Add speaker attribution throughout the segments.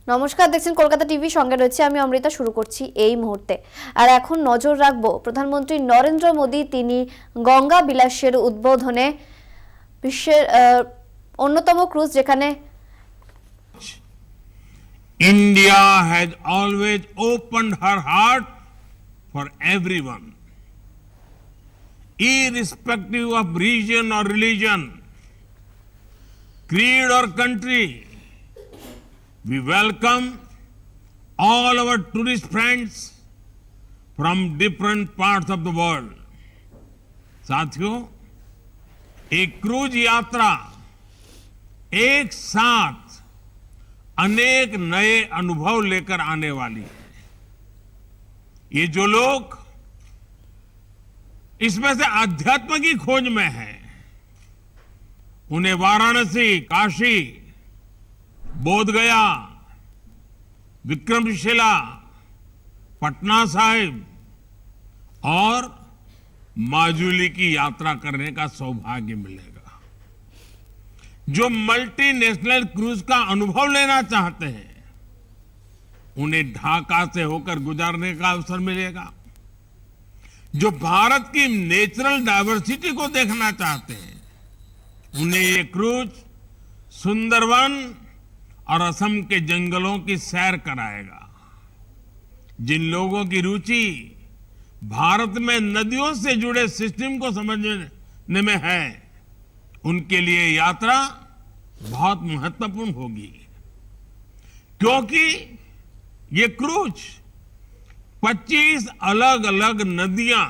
Speaker 1: নমস্কার, দেখছেন কলকাতা টিভি, সঙ্গে রয়েছে আমি অমৃতা। শুরু করছি এই মুহূর্তে। আর এখন নজর রাখবো প্রধানমন্ত্রী নরেন্দ্র মোদী, তিনি গঙ্গা বিলাসের উদ্বোধনে বিশ্বের অন্যতম ক্রুজ যেখানে
Speaker 2: India has always opened her heart for everyone, irrespective of region or religion, creed or country. We welcome all our tourist friends from different parts of the world. साथियों, एक क्रूज यात्रा एक साथ अनेक नए अनुभव लेकर आने वाली है। ये जो लोग इसमें से अध्यात्म की खोज में हैं, उन्हें वाराणसी, काशी, बोधगया, विक्रमशिला, पटना साहिब और माजुली की यात्रा करने का सौभाग्य मिलेगा। जो मल्टीनेशनल क्रूज का अनुभव लेना चाहते हैं, उन्हें ढाका से होकर गुजरने का अवसर मिलेगा। जो भारत की नेचुरल डायवर्सिटी को देखना चाहते हैं, उन्हें ये क्रूज सुंदरवन और असम के जंगलों की सैर कराएगा। जिन लोगों की रुचि भारत में नदियों से जुड़े सिस्टम को समझने में है, उनके लिए यात्रा बहुत महत्वपूर्ण होगी, क्योंकि ये क्रूज 25 अलग अलग नदियां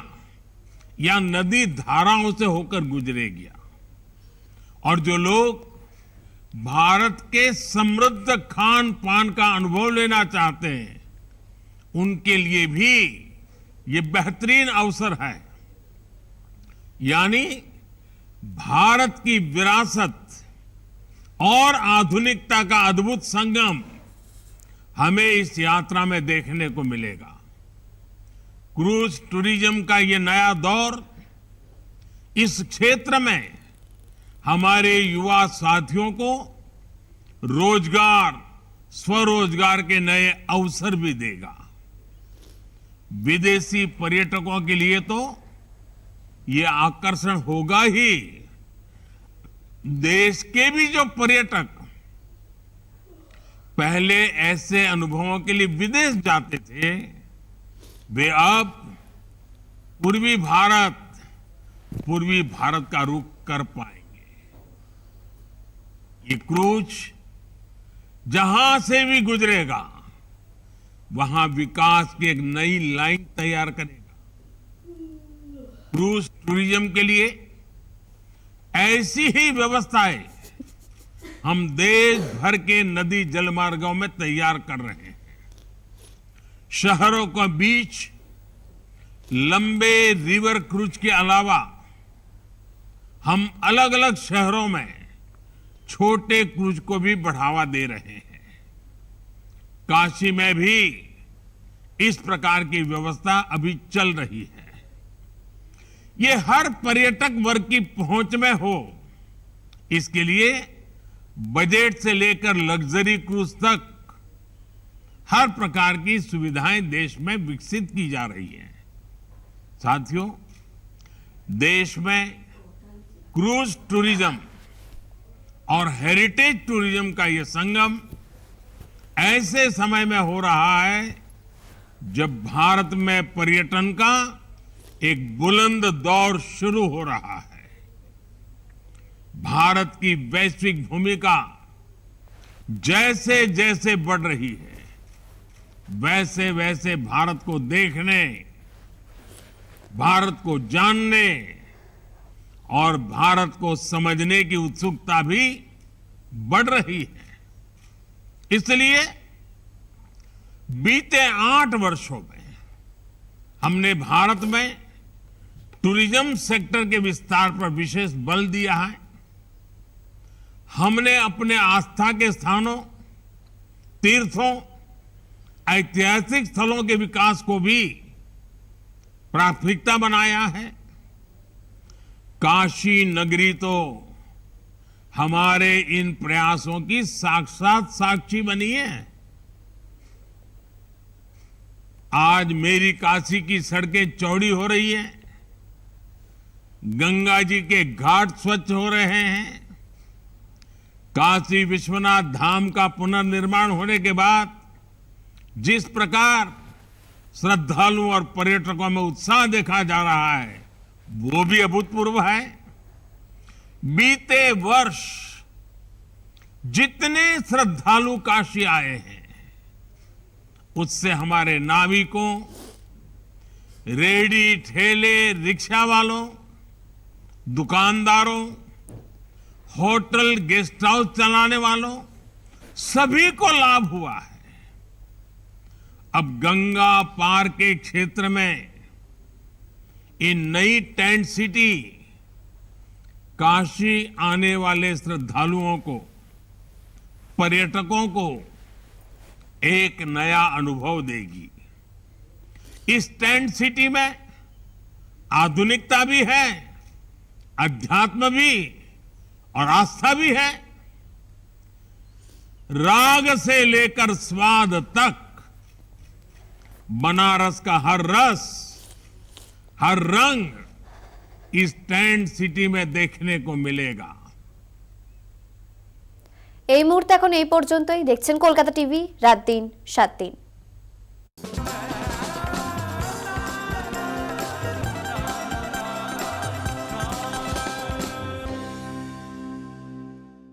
Speaker 2: या नदी धाराओं से होकर गुजरेगी। और जो लोग भारत के समृद्ध खान पान का अनुभव लेना चाहते हैं, उनके लिए भी ये बेहतरीन अवसर है। यानी भारत की विरासत और आधुनिकता का अद्भुत संगम हमें इस यात्रा में देखने को मिलेगा। क्रूज टूरिज्म का ये नया दौर इस क्षेत्र में हमारे युवा साथियों को रोजगार, स्वरोजगार के नए अवसर भी देगा। विदेशी पर्यटकों के लिए तो ये आकर्षण होगा ही। देश के भी जो पर्यटक पहले ऐसे अनुभवों के लिए विदेश जाते थे, वे अब पूर्वी भारत का रुख कर पाएंगे। ये क्रूज जहां से भी गुजरेगा, वहां विकास की एक नई लाइन तैयार करेगा। क्रूज टूरिज्म के लिए ऐसी ही व्यवस्थाएं हम देश भर के नदी जलमार्गों में तैयार कर रहे हैं। शहरों के बीच लंबे रिवर क्रूज के अलावा हम अलग अलग शहरों में छोटे क्रूज को भी बढ़ावा दे रहे हैं। काशी में भी इस प्रकार की व्यवस्था अभी चल रही है। ये हर पर्यटक वर्ग की पहुंच में हो, इसके लिए बजट से लेकर लग्जरी क्रूज तक हर प्रकार की सुविधाएं देश में विकसित की जा रही हैं। साथियों, देश में क्रूज टूरिज्म और हेरिटेज टूरिज्म का ये संगम ऐसे समय में हो रहा है जब भारत में पर्यटन का एक बुलंद दौर शुरू हो रहा है। भारत की वैश्विक भूमिका जैसे जैसे बढ़ रही है, वैसे वैसे भारत को देखने, भारत को जानने और भारत को समझने की उत्सुकता भी बढ़ रही है। इसलिए बीते 8 वर्षों में हमने भारत में टूरिज्म सेक्टर के विस्तार पर विशेष बल दिया है। हमने अपने आस्था के स्थानों, तीर्थों, ऐतिहासिक स्थलों के विकास को भी प्राथमिकता बनाया है। काशी नगरी तो हमारे इन प्रयासों की साक्षात साक्षी बनी है। आज मेरी काशी की सड़कें चौड़ी हो रही हैं, गंगा जी के घाट स्वच्छ हो रहे हैं। काशी विश्वनाथ धाम का पुनर्निर्माण होने के बाद जिस प्रकार श्रद्धालुओं और पर्यटकों में उत्साह देखा जा रहा है, वो भी अभूतपूर्व है। बीते वर्ष जितने श्रद्धालु काशी आए हैं, उससे हमारे नाविकों, रेहड़ी ठेले रिक्शा वालों, दुकानदारों, होटल गेस्ट हाउस चलाने वालों, सभी को लाभ हुआ है। अब गंगा पार के क्षेत्र में इन नई टेंट सिटी काशी आने वाले श्रद्धालुओं को, पर्यटकों को एक नया अनुभव देगी। इस टेंट सिटी में आधुनिकता भी है, अध्यात्म भी और आस्था भी है। राग से लेकर स्वाद तक बनारस का हर रस, हर रंग इस टेंट सिटी में देखने को मिलेगा।
Speaker 1: এই মুহূর্তে এখন এই পর্যন্তই। দেখছেন কলকাতা টিভি, রাত দিন 7 দিন।